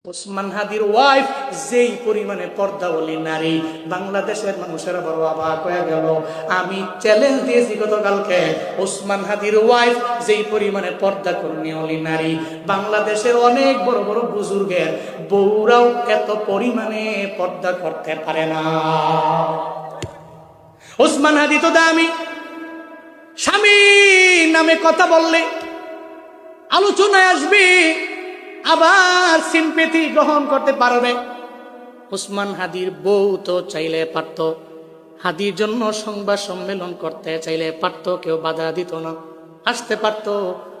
ওসমান হাদির ওয়াইফ যেই পরিমাণে পর্দাওয়ালী নারী, বাংলাদেশের মানুষেরা বড় অবাক হয়ে গেল। আমি চ্যালেঞ্জ দিয়েছি গতকালকে, ওসমান হাদির ওয়াইফ যেই পরিমাণে পর্দা কর্মীওয়ালী নারী, বাংলাদেশের অনেক বড় বড় বুজুর্গের বউরাও এত পরিমাণে পর্দা করতে পারে না। ওসমান হাদি তো দামি, স্বামী নামে কথা বললে আলোচনায় আসবে, আবার সিম্পেথি গ্রহণ করতে পারবে। ওসমান হাদির বউ তো চাইলে পারত, হাদির জন্য সংবাদ সম্মেলন করতে চাইলে পারত, কেউ বাধা দিত না, আসতে পারত।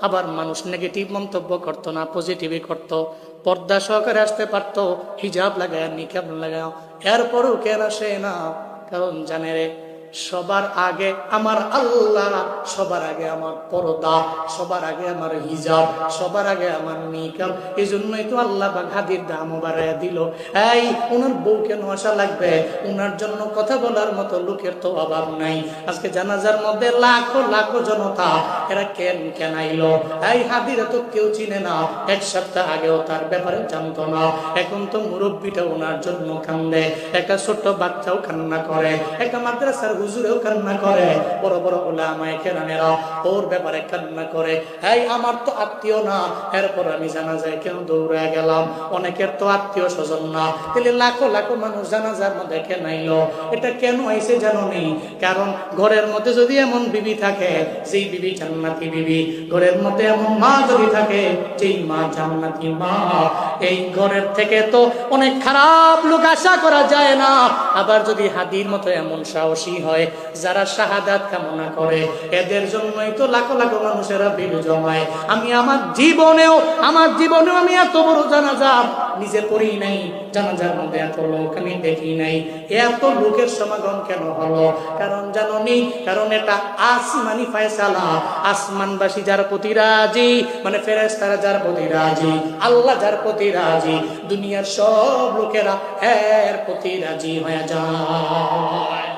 আবার মানুষ নেগেটিভ মন্তব্য করত না, পজিটিভই করত। পর্দা সহকারে আসতে পারত, হিজাব লাগায়, নিকাব লাগায়। এরপরও কেন আসে না? কারণ জানে রে, সবার আগে আমার আল্লাহ, সবার আগে আমার পর্দা, সবার আগে আমার হিজাব, সবার আগে আমার নিকাব। এই জন্যই তো আল্লাহ হাদির দামও বাড়াইয়া দিল। এই ওনার বউ কেন আসা লাগবে? ওনার জন্য কথা বলার মতো লোকের তো অভাব নাই। আজকে জানাজার মধ্যে লাখো লাখো জনতা, এরা কেন আইলো? এই হাদিরা তো কেউ চিনে না, এক সপ্তাহ আগেও তার ব্যাপারে জানতো না। এখন তো মুরব্বীটা ওনার জন্য কান্দে, একটা ছোট্ট বাচ্চাও কান্না করে, একটা মাদ্রাসার হুজুরেও কান্না করে, বড় বড় উলামায়ে কেরামেরা ওর ব্যাপারে কান্না করে। এই আমার তো আত্মীয় না, এরপর আমি জানাজায় কেন দৌড়ে গেলাম? অনেকের তো আত্মীয় স্বজন না, তাহলে লাখো লাখো মানুষ জানাজার মধ্যে কেন আইলো? এটা কেন আইছে জানো নি? কারণ ঘরের মধ্যে যদি এমন বিবি থাকে যেই বিবি জান্নাতি বিবি, ঘরের মধ্যে এমন মা যদি থাকে যেই মা জান্নাতি মা, এই ঘরের থেকে তো অনেক খারাপ লোক আশা করা যায় না। আবার যদি হাদির মতো এমন সাহসী হয় যারা শাহাদাত কামনা করে, এদের জন্যই তো লাখো লাখো মানুষেরা ভিড় জমায়। আমি আমার জীবনেও আমি এত বড় জানাজা নিজে পড়ি নাই, জানাজার মধ্যে এত লোক আমি দেখি নাই। এত লোকের সমাগম কেন হলো? কারণ জানো নি? কারণ এটা আসমানি ফয়সালা। আসমানবাসী যার প্রতি রাজি, মানে ফেরেশতারা যার প্রতি রাজি, আল্লাহ যার প্রতি রাজি, দুনিয়ার সব লোকেরা এর প্রতি রাজি হয়ে যায়।